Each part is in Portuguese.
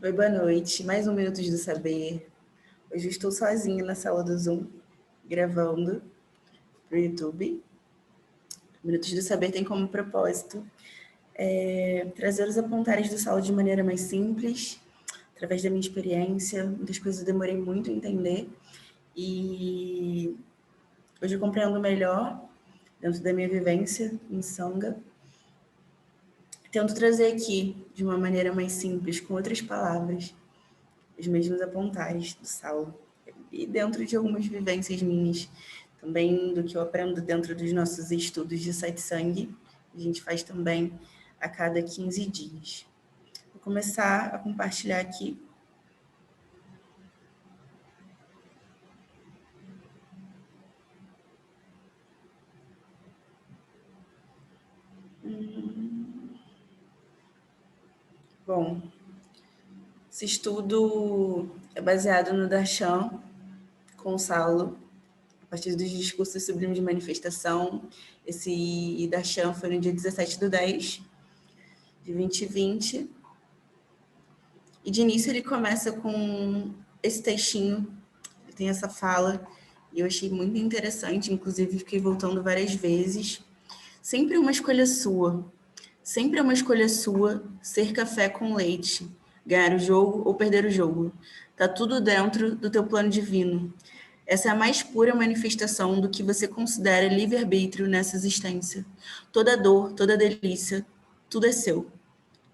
Oi, boa noite. Mais um Minutos do Saber. Hoje eu estou sozinha na sala do Zoom, gravando para o YouTube. Minutos do Saber tem como propósito trazer os apontares do sala de maneira mais simples, através da minha experiência. Muitas coisas eu demorei muito a entender e hoje eu compreendo melhor, dentro da minha vivência em Sangha. Tento trazer aqui, de uma maneira mais simples, com outras palavras, os mesmos apontares do Saulo. E dentro de algumas vivências minhas, também do que eu aprendo dentro dos nossos estudos de satsang, a gente faz também a cada 15 dias. Vou começar a compartilhar aqui. Bom, esse estudo é baseado no Darshan, com o Saulo, a partir dos discursos sublimes de manifestação. Esse Darshan foi no dia 17/10 de 2020. E de início ele começa com esse textinho, ele tem essa fala, e eu achei muito interessante, inclusive fiquei voltando várias vezes. Sempre é uma escolha sua. Sempre é uma escolha sua ser café com leite, ganhar o jogo ou perder o jogo. Tá tudo dentro do teu plano divino. Essa é a mais pura manifestação do que você considera livre-arbítrio nessa existência. Toda dor, toda delícia, tudo é seu.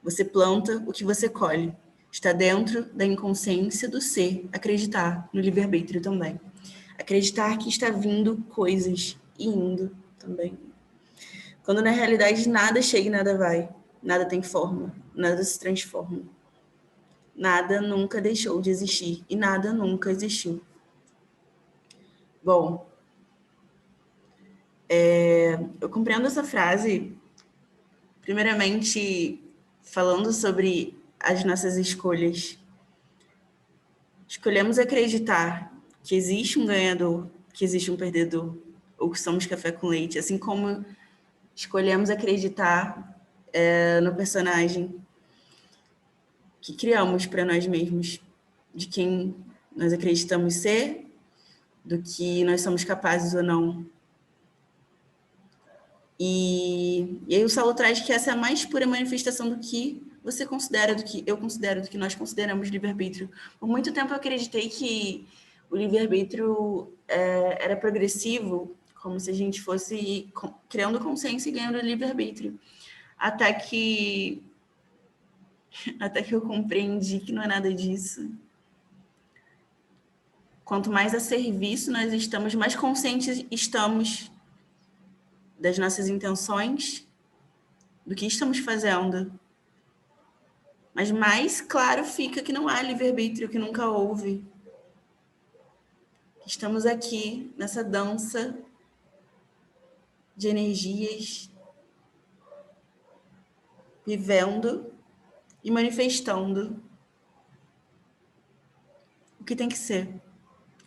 Você planta o que você colhe. Está dentro da inconsciência do ser acreditar no livre-arbítrio também. Acreditar que está vindo coisas e indo também. Quando na realidade nada chega e nada vai, nada tem forma, nada se transforma. Nada nunca deixou de existir e nada nunca existiu. Bom, eu compreendo essa frase, primeiramente falando sobre as nossas escolhas. Escolhemos acreditar que existe um ganhador, que existe um perdedor, ou que somos café com leite, assim como escolhemos acreditar no personagem que criamos para nós mesmos, de quem nós acreditamos ser, do que nós somos capazes ou não. E aí o Saulo traz que essa é a mais pura manifestação do que você considera, do que eu considero, do que nós consideramos livre-arbítrio. Por muito tempo eu acreditei que o livre-arbítrio era progressivo, como se a gente fosse criando consciência e ganhando livre-arbítrio. Até que eu compreendi que não é nada disso. Quanto mais a serviço nós estamos, mais conscientes estamos das nossas intenções, do que estamos fazendo. Mas mais claro fica que não há livre-arbítrio, que nunca houve. Estamos aqui nessa dança de energias, vivendo e manifestando o que tem que ser,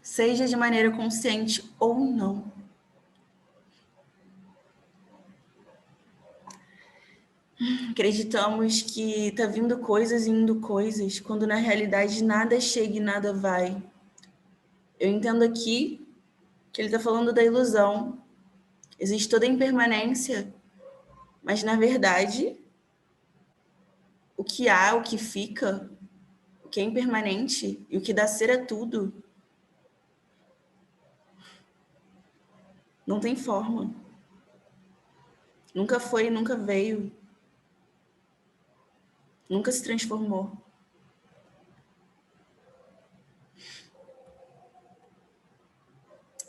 seja de maneira consciente ou não. Acreditamos que está vindo coisas e indo coisas, quando na realidade nada chega e nada vai. Eu entendo aqui que ele está falando da ilusão. Existe toda a impermanência, mas na verdade, o que há, o que fica, o que é impermanente e o que dá ser a tudo, não tem forma. Nunca foi, nunca veio. Nunca se transformou.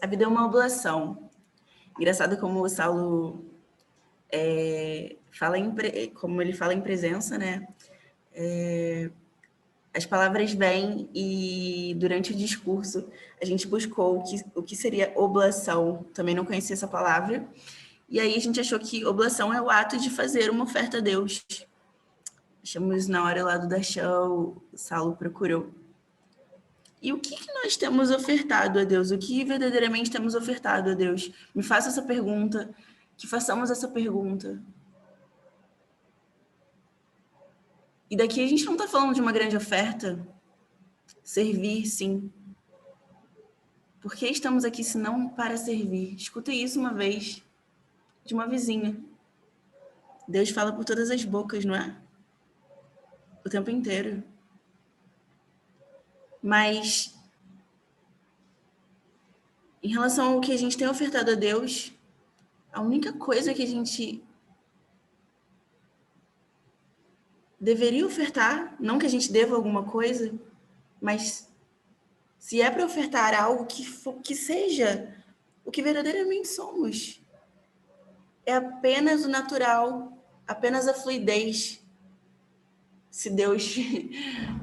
A vida é uma oblação. Engraçado como o Saulo como ele fala em presença, né? As palavras vêm e durante o discurso a gente buscou o que seria oblação. Também não conhecia essa palavra. E aí a gente achou que oblação é o ato de fazer uma oferta a Deus. Achamos na hora lá do Darshan, o Saulo procurou. E o que nós temos ofertado a Deus? O que verdadeiramente temos ofertado a Deus? Me faça essa pergunta, que façamos essa pergunta. E daqui a gente não está falando de uma grande oferta. Servir, sim. Por que estamos aqui se não para servir? Escutei isso uma vez de uma vizinha. Deus fala por todas as bocas, não é? O tempo inteiro. Mas, em relação ao que a gente tem ofertado a Deus, a única coisa que a gente deveria ofertar, não que a gente deva alguma coisa, mas se é para ofertar algo que seja o que verdadeiramente somos. É apenas o natural, apenas a fluidez. Se Deus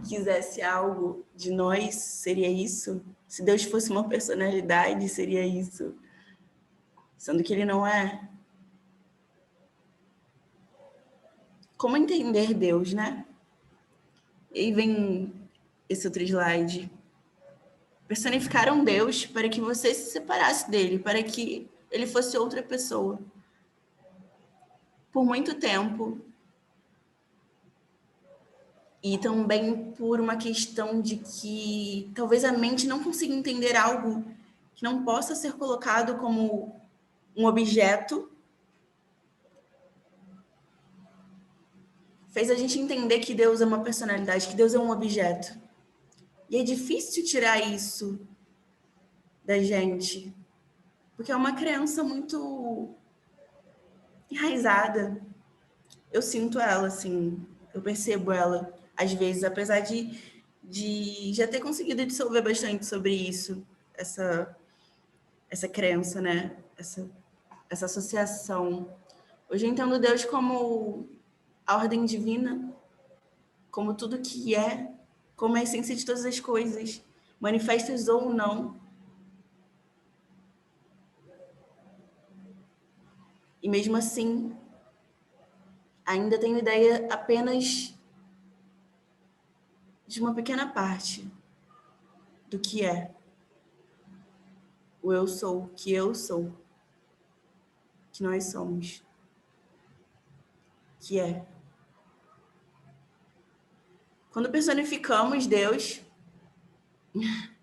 quisesse algo de nós, seria isso. Se Deus fosse uma personalidade, seria isso. Sendo que ele não é. Como entender Deus, né? E aí vem esse outro slide. Personificaram Deus para que você se separasse dele, para que ele fosse outra pessoa. Por muito tempo. E também por uma questão de que talvez a mente não consiga entender algo que não possa ser colocado como um objeto. Fez a gente entender que Deus é uma personalidade, que Deus é um objeto. E é difícil tirar isso da gente, porque é uma crença muito enraizada. Eu sinto ela, assim, eu percebo ela, às vezes, apesar de já ter conseguido dissolver bastante sobre isso, essa crença, né? Essa associação. Hoje eu entendo Deus como a ordem divina, como tudo que é, como a essência de todas as coisas, manifestas ou não. E mesmo assim, ainda tenho ideia apenas de uma pequena parte do que é o eu sou, que nós somos, que é. Quando personificamos Deus,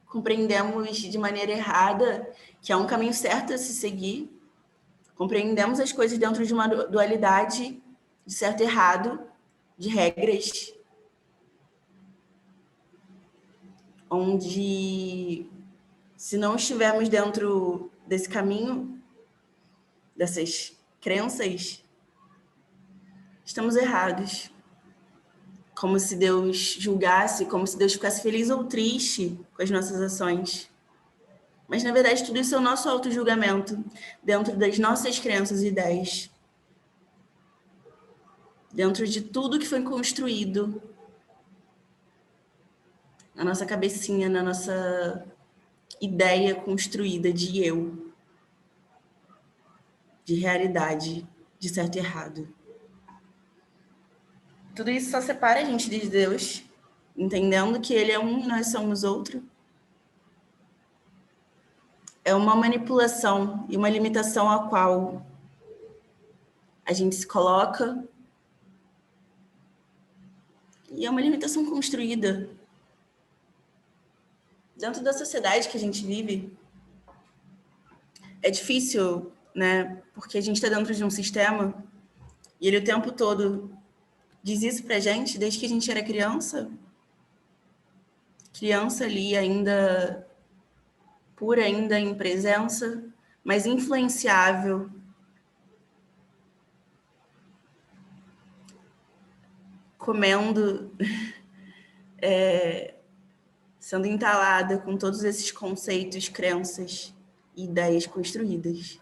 compreendemos de maneira errada que há um caminho certo a se seguir, compreendemos as coisas dentro de uma dualidade de certo e errado, de regras, onde, se não estivermos dentro desse caminho, dessas crenças, estamos errados. Como se Deus julgasse, como se Deus ficasse feliz ou triste com as nossas ações. Mas, na verdade, tudo isso é o nosso auto-julgamento dentro das nossas crenças e ideias. Dentro de tudo que foi construído na nossa cabecinha, na nossa ideia construída de eu, de realidade, de certo e errado. Tudo isso só separa a gente de Deus, entendendo que Ele é um e nós somos outro. É uma manipulação e uma limitação a qual a gente se coloca, e é uma limitação construída. Dentro da sociedade que a gente vive, é difícil, né? Porque a gente está dentro de um sistema e ele o tempo todo diz isso pra gente desde que a gente era criança. Criança ali ainda pura, ainda em presença, mas influenciável. Comendo, sendo entalada com todos esses conceitos, crenças e ideias construídas.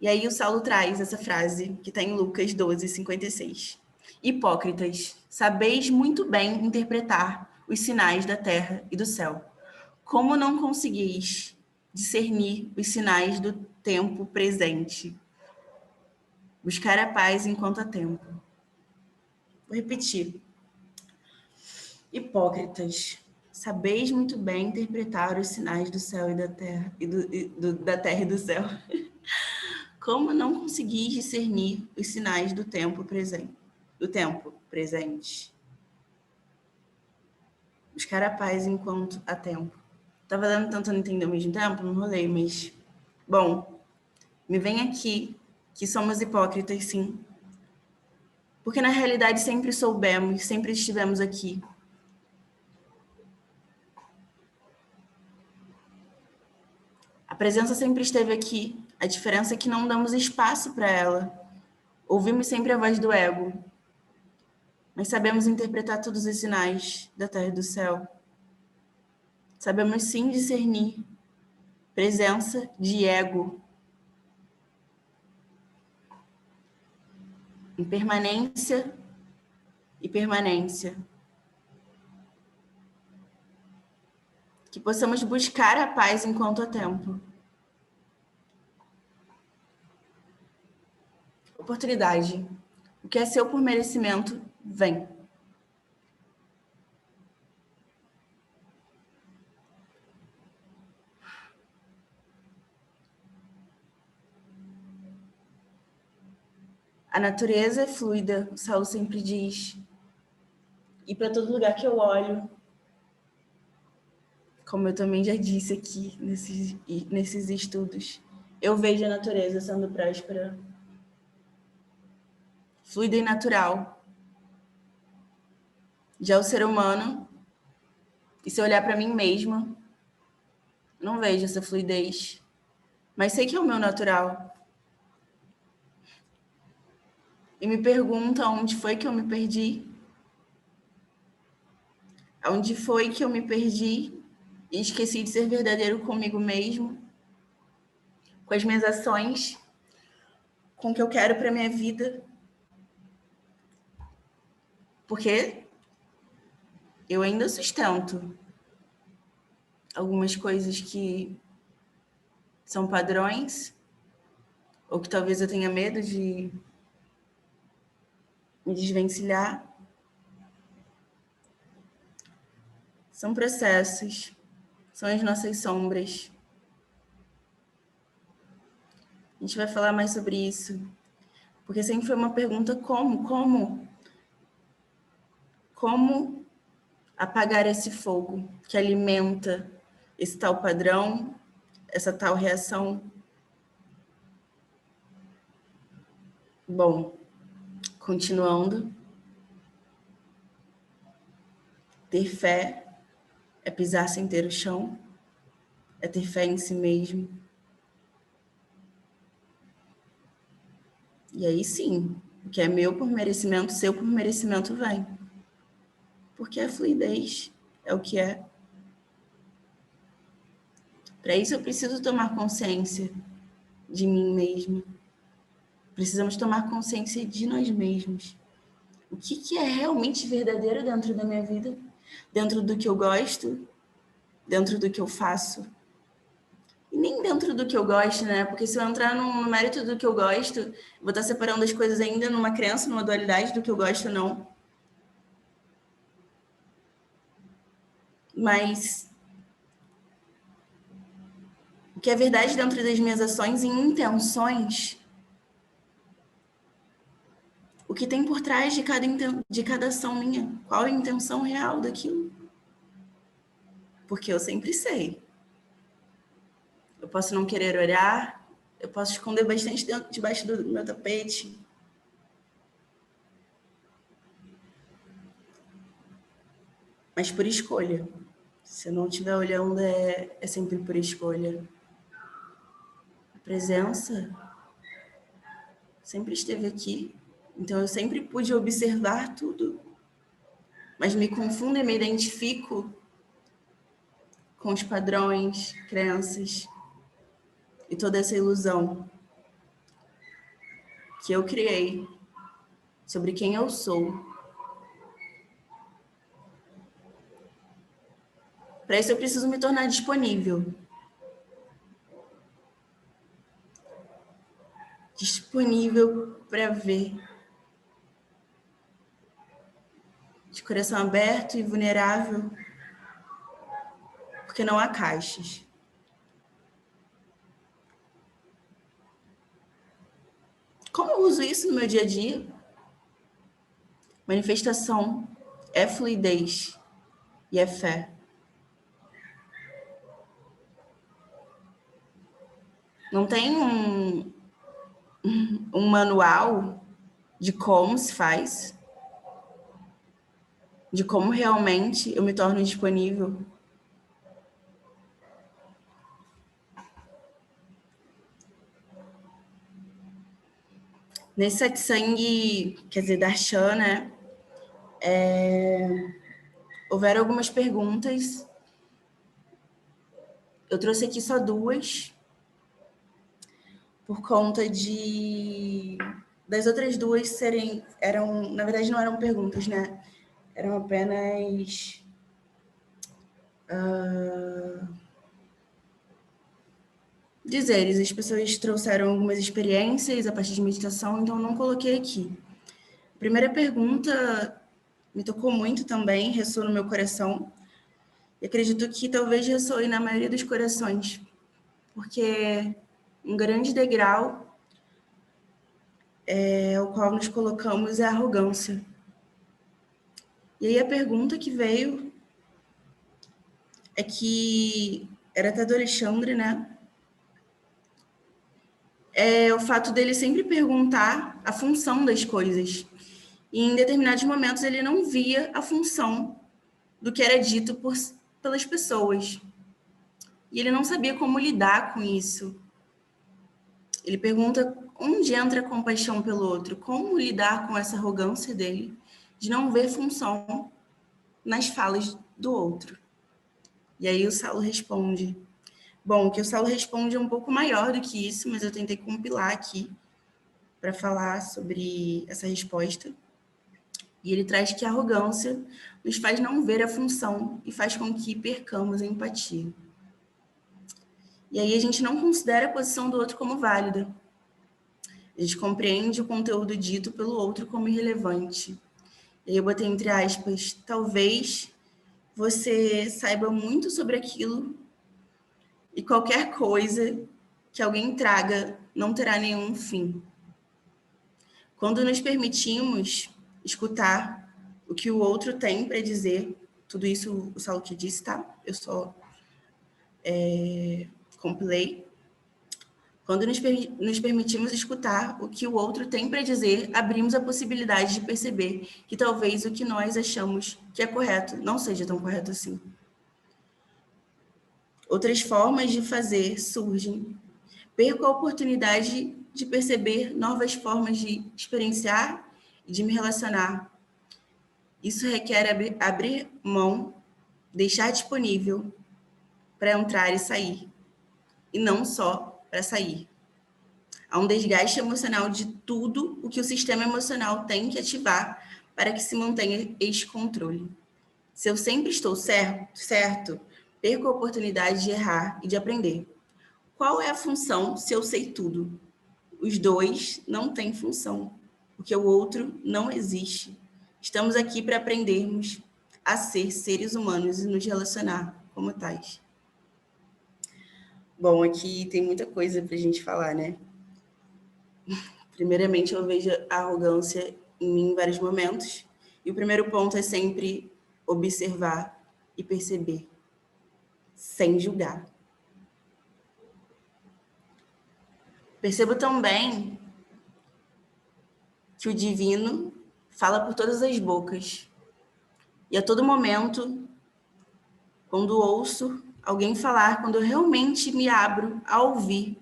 E aí o Saulo traz essa frase que está em Lucas 12:56. Hipócritas, sabeis muito bem interpretar os sinais da terra e do céu. Como não conseguis discernir os sinais do tempo presente? Buscar a paz enquanto há tempo. Vou repetir. Hipócritas, sabeis muito bem interpretar os sinais do céu e da terra, da terra e do céu. Como não conseguis discernir os sinais do tempo presente? Buscar a paz enquanto há tempo. Tava tentando entender ao mesmo tempo, não rolei, mas... Bom, me vem aqui que somos hipócritas, sim. Porque na realidade sempre soubemos, sempre estivemos aqui. A presença sempre esteve aqui. A diferença é que não damos espaço para ela. Ouvimos sempre a voz do ego. Mas sabemos interpretar todos os sinais da terra e do céu. Sabemos sim discernir presença de ego. Impermanência e permanência. Que possamos buscar a paz enquanto há tempo. Oportunidade. O que é seu por merecimento, vem. A natureza é fluida, o Saulo sempre diz. E para todo lugar que eu olho, como eu também já disse aqui nesses estudos, eu vejo a natureza sendo próspera, fluida e natural. Já o ser humano, e se eu olhar para mim mesma, não vejo essa fluidez, mas sei que é o meu natural. E me pergunto aonde foi que eu me perdi, aonde foi que eu me perdi e esqueci de ser verdadeiro comigo mesmo, com as minhas ações, com o que eu quero para minha vida. Porque eu ainda sustento algumas coisas que são padrões, ou que talvez eu tenha medo de me desvencilhar. São processos, são as nossas sombras. A gente vai falar mais sobre isso, porque sempre foi uma pergunta: como apagar esse fogo que alimenta esse tal padrão, essa tal reação? Bom, continuando, ter fé é pisar sem ter o chão, é ter fé em si mesmo. E aí sim, o que é meu por merecimento, seu por merecimento vem. Porque a fluidez é o que é. Para isso eu preciso tomar consciência de mim mesma. Precisamos tomar consciência de nós mesmos. O que é realmente verdadeiro dentro da minha vida? Dentro do que eu gosto? Dentro do que eu faço? E nem dentro do que eu gosto, né? Porque se eu entrar no mérito do que eu gosto, vou estar separando as coisas ainda numa crença, numa dualidade do que eu gosto ou não. Mas o que é verdade dentro das minhas ações e intenções, o que tem por trás de cada ação minha, qual é a intenção real daquilo. Porque eu sempre sei. Eu posso não querer olhar, eu posso esconder bastante debaixo do meu tapete. Mas por escolha. Se eu não estiver olhando, é sempre por escolha. A presença sempre esteve aqui. Então eu sempre pude observar tudo. Mas me confundo e me identifico com os padrões, crenças e toda essa ilusão que eu criei sobre quem eu sou. Para isso eu preciso me tornar disponível. Disponível para ver. De coração aberto e vulnerável. Porque não há caixas. isso no meu dia a dia. Manifestação é fluidez e é fé. Não tem um manual de como se faz, de como realmente eu me torno disponível. Nesse satsang, quer dizer, Darshan, né? Houveram algumas perguntas. Eu trouxe aqui só 2, por conta das outras 2 eram, na verdade, não eram perguntas, né? Eram apenas dizeres. As pessoas trouxeram algumas experiências a partir de meditação, então eu não coloquei aqui. A primeira pergunta me tocou muito também, ressoou no meu coração, e acredito que talvez ressoe na maioria dos corações, porque um grande degrau ao qual nos colocamos é a arrogância. E aí a pergunta que veio é que era até do Alexandre, né? É o fato dele sempre perguntar a função das coisas. E em determinados momentos ele não via a função do que era dito pelas pessoas. E ele não sabia como lidar com isso. Ele pergunta onde entra a compaixão pelo outro, como lidar com essa arrogância dele de não ver função nas falas do outro. E aí o Saulo responde. Bom, que o Saulo responde é um pouco maior do que isso, mas eu tentei compilar aqui para falar sobre essa resposta. E ele traz que a arrogância nos faz não ver a função e faz com que percamos a empatia. E aí a gente não considera a posição do outro como válida. A gente compreende o conteúdo dito pelo outro como irrelevante. E aí eu botei entre aspas, talvez você saiba muito sobre aquilo e qualquer coisa que alguém traga não terá nenhum fim. Quando nos permitimos escutar o que o outro tem para dizer, tudo isso o Saulo que disse, tá? Eu só compilei. Quando nos permitimos escutar o que o outro tem para dizer, abrimos a possibilidade de perceber que talvez o que nós achamos que é correto não seja tão correto assim. Outras formas de fazer surgem. Perco a oportunidade de perceber novas formas de experienciar e de me relacionar. Isso requer abrir mão, deixar disponível para entrar e sair, e não só para sair. Há um desgaste emocional de tudo o que o sistema emocional tem que ativar para que se mantenha este controle. Se eu sempre estou certo, perco a oportunidade de errar e de aprender. Qual é a função se eu sei tudo? Os dois não têm função, porque o outro não existe. Estamos aqui para aprendermos a ser seres humanos e nos relacionar como tais. Bom, aqui tem muita coisa para a gente falar, né? Primeiramente, eu vejo a arrogância em mim em vários momentos. E o primeiro ponto é sempre observar e perceber, sem julgar. Percebo também que o divino fala por todas as bocas. E a todo momento, quando ouço alguém falar, quando eu realmente me abro a ouvir,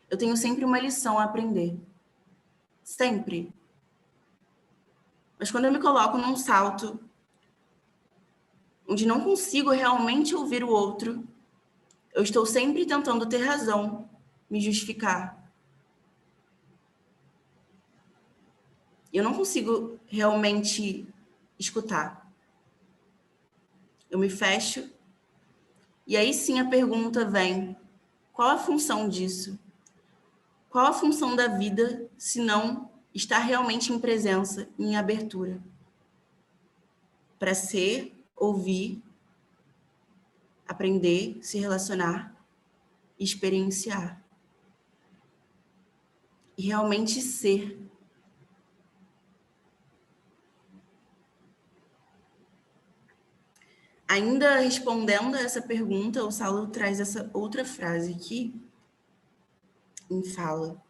eu tenho sempre uma lição a aprender. Sempre. Mas quando eu me coloco num salto onde não consigo realmente ouvir o outro, eu estou sempre tentando ter razão, me justificar. Eu não consigo realmente escutar. Eu me fecho, e aí sim a pergunta vem: qual a função disso? Qual a função da vida se não estar realmente em presença, em abertura? Para ser, ouvir, aprender, se relacionar, experienciar. E realmente ser. Ainda respondendo a essa pergunta, o Saulo traz essa outra frase aqui em fala.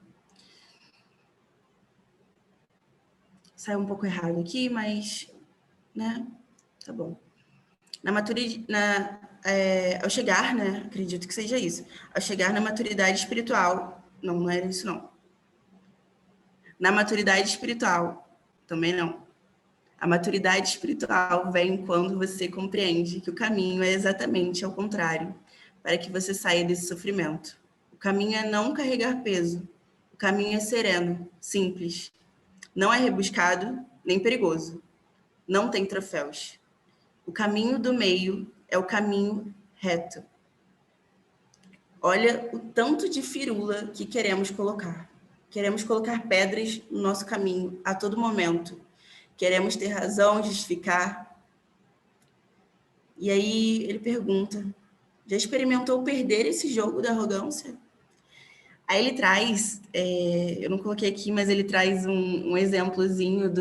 Saiu um pouco errado aqui, mas, né? Tá bom. Ao chegar, né? Acredito que seja isso. Ao chegar na maturidade espiritual, não era isso, não. Na maturidade espiritual, também não. A maturidade espiritual vem quando você compreende que o caminho é exatamente ao contrário, para que você saia desse sofrimento. O caminho é não carregar peso. O caminho é sereno, simples. Não é rebuscado, nem perigoso. Não tem troféus. O caminho do meio é o caminho reto. Olha o tanto de firula que queremos colocar. Queremos colocar pedras no nosso caminho a todo momento. Queremos ter razão, justificar. E aí ele pergunta: já experimentou perder esse jogo da arrogância? Aí ele traz, eu não coloquei aqui, mas ele traz um exemplozinho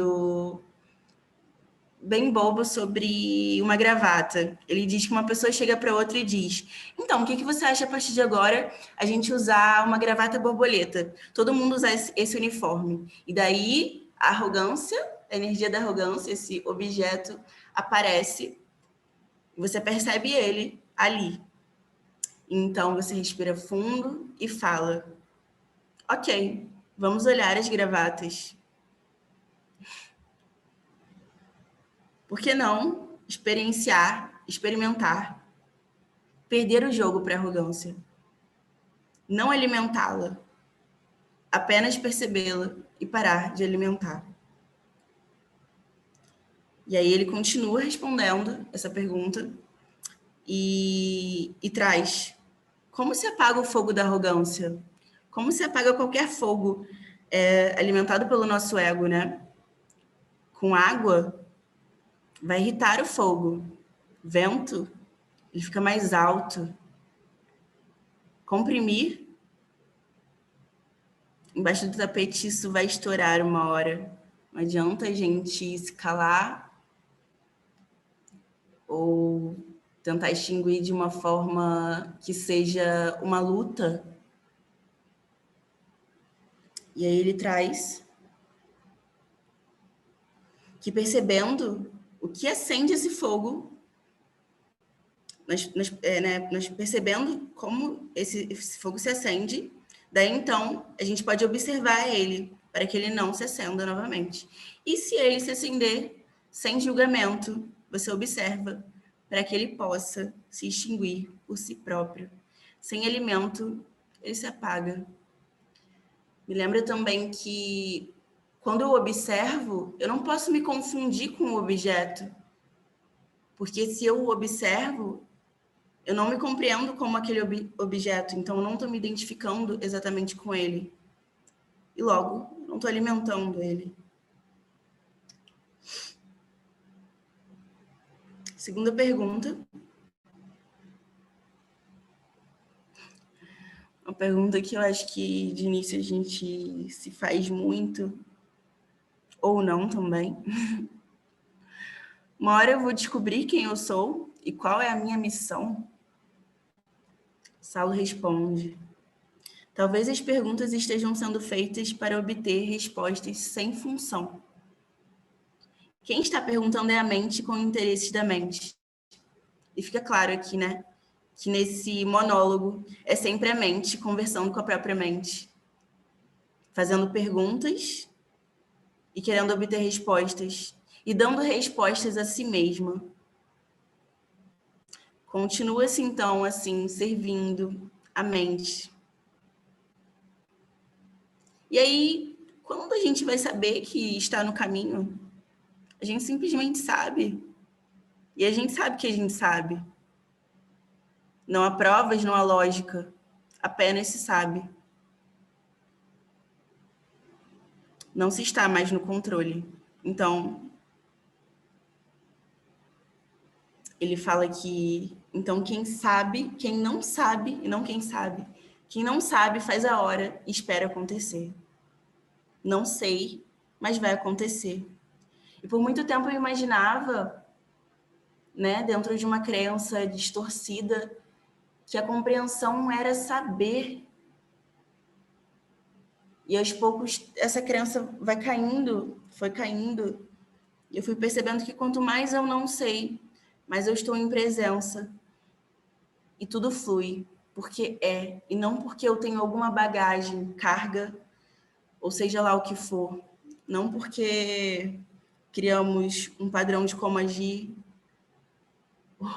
bem bobo sobre uma gravata. Ele diz que uma pessoa chega para outra e diz: então, o que você acha a partir de agora a gente usar uma gravata borboleta? Todo mundo usar esse uniforme. E daí a arrogância, a energia da arrogância, esse objeto aparece e você percebe ele ali. Então você respira fundo e fala: ok, vamos olhar as gravatas. Por que não experimentar, perder o jogo para a arrogância? Não alimentá-la, apenas percebê-la e parar de alimentar. E aí ele continua respondendo essa pergunta e traz: como se apaga o fogo da arrogância? Como se apaga qualquer fogo alimentado pelo nosso ego, né? Com água, vai irritar o fogo. Vento, ele fica mais alto. Comprimir, embaixo do tapete, isso vai estourar uma hora. Não adianta a gente se calar ou tentar extinguir de uma forma que seja uma luta. E aí ele traz que percebendo o que acende esse fogo, nós percebendo como esse fogo se acende, daí então a gente pode observar ele para que ele não se acenda novamente. E se ele se acender sem julgamento, você observa para que ele possa se extinguir por si próprio. Sem alimento, ele se apaga. Me lembra também que quando eu observo, eu não posso me confundir com o objeto, porque se eu observo, eu não me compreendo como aquele objeto, então eu não estou me identificando exatamente com ele. E logo, não estou alimentando ele. Segunda pergunta. Uma pergunta que eu acho que de início a gente se faz muito, ou não também. Uma hora eu vou descobrir quem eu sou e qual é a minha missão? Saulo responde: talvez as perguntas estejam sendo feitas para obter respostas sem função. Quem está perguntando é a mente com interesses da mente. E fica claro aqui, né? Que nesse monólogo é sempre a mente conversando com a própria mente, fazendo perguntas e querendo obter respostas, e dando respostas a si mesma. Continua-se, então, assim, servindo a mente. E aí, quando a gente vai saber que está no caminho? A gente simplesmente sabe. E a gente sabe que a gente sabe. Não há provas, não há lógica. Apenas se sabe. Não se está mais no controle. Então, ele fala que, então, quem sabe, quem não sabe, e não quem sabe, quem não sabe faz a hora e espera acontecer. Não sei, mas vai acontecer. E por muito tempo eu imaginava né, dentro de uma crença distorcida, que a compreensão era saber. E aos poucos essa crença vai caindo, foi caindo. E eu fui percebendo que quanto mais eu não sei, mais eu estou em presença. E tudo flui, porque é, e não porque eu tenho alguma bagagem, carga, ou seja lá o que for. Não porque criamos um padrão de como agir,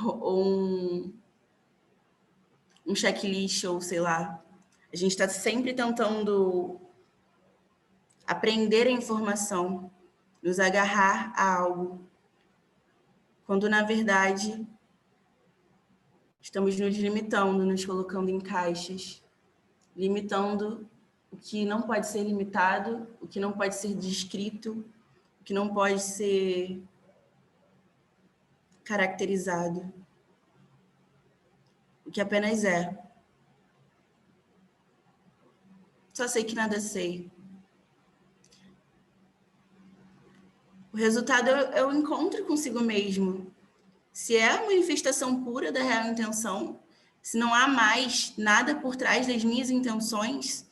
ou um checklist, ou sei lá. A gente está sempre tentando aprender a informação, nos agarrar a algo, quando na verdade estamos nos limitando, nos colocando em caixas, limitando o que não pode ser limitado, o que não pode ser descrito, o que não pode ser caracterizado, o que apenas é. Só sei que nada sei. O resultado é o encontro consigo mesmo. Se é a manifestação pura da real intenção, se não há mais nada por trás das minhas intenções,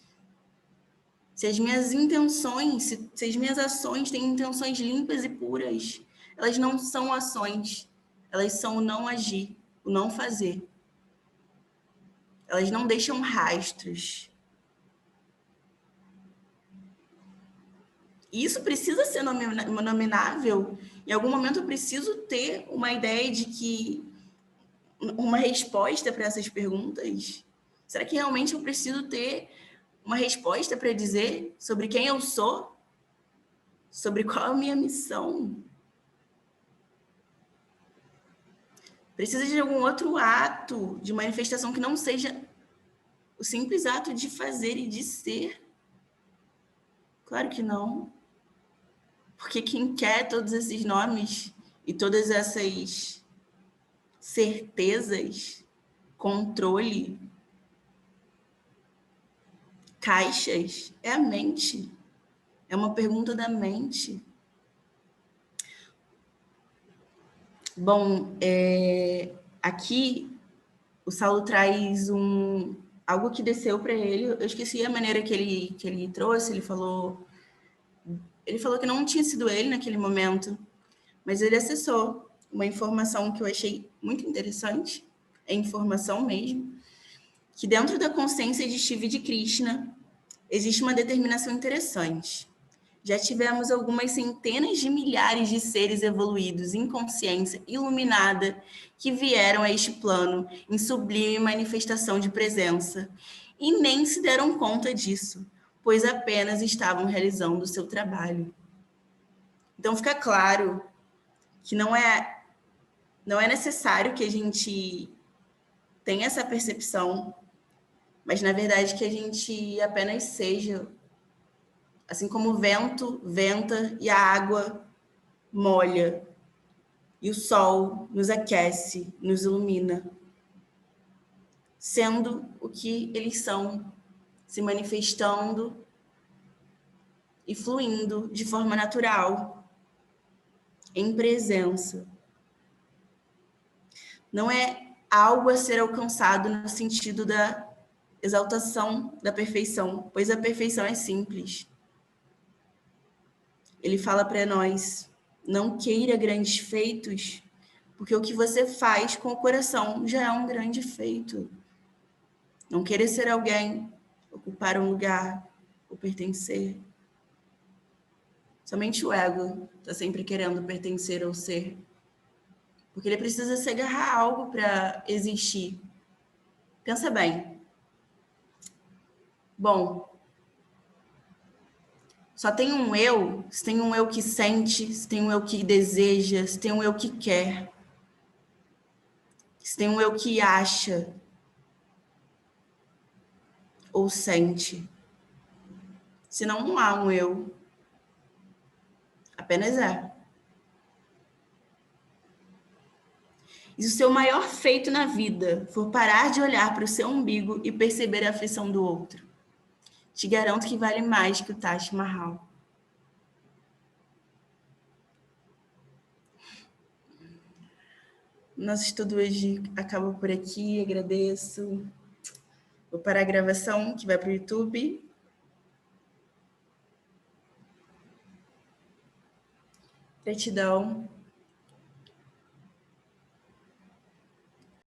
se as minhas intenções, se as minhas ações têm intenções limpas e puras, elas não são ações, elas são o não agir, o não fazer. Elas não deixam rastros. E isso precisa ser nominável. Em algum momento eu preciso ter uma ideia de que uma resposta para essas perguntas. Será que realmente eu preciso ter uma resposta para dizer sobre quem eu sou? Sobre qual é a minha missão? Precisa de algum outro ato de manifestação que não seja o simples ato de fazer e de ser? Claro que não. Porque quem quer todos esses nomes e todas essas certezas, controle, caixas, é a mente. É uma pergunta da mente. Bom, aqui o Saulo traz algo que desceu para ele. Eu esqueci a maneira que ele trouxe. Ele falou que não tinha sido ele naquele momento, mas ele acessou uma informação que eu achei muito interessante, é informação mesmo, que dentro da consciência de Shiva e de Krishna existe uma determinação interessante. Já tivemos algumas centenas de milhares de seres evoluídos em consciência iluminada que vieram a este plano em sublime manifestação de presença e nem se deram conta disso, pois apenas estavam realizando o seu trabalho. Então fica claro que não é necessário que a gente tenha essa percepção, mas na verdade que a gente apenas seja, assim como o vento venta e a água molha, e o sol nos aquece, nos ilumina, sendo o que eles são, se manifestando e fluindo de forma natural, em presença. Não é algo a ser alcançado no sentido da exaltação da perfeição, pois a perfeição é simples. Ele fala para nós, não queira grandes feitos, porque o que você faz com o coração já é um grande feito. Não querer ser alguém, ocupar um lugar, ou pertencer. Somente o ego está sempre querendo pertencer ou ser. Porque ele precisa se agarrar a algo para existir. Pensa bem. Bom, só tem um eu, se tem um eu que sente, se tem um eu que deseja, se tem um eu que quer, se tem um eu que acha ou sente. Senão não há um eu, apenas é. E se o seu maior feito na vida for parar de olhar para o seu umbigo e perceber a aflição do outro, te garanto que vale mais que o Taj Mahal. Nosso estudo hoje acaba por aqui. Agradeço. Vou parar a gravação, que vai para o YouTube. Gratidão.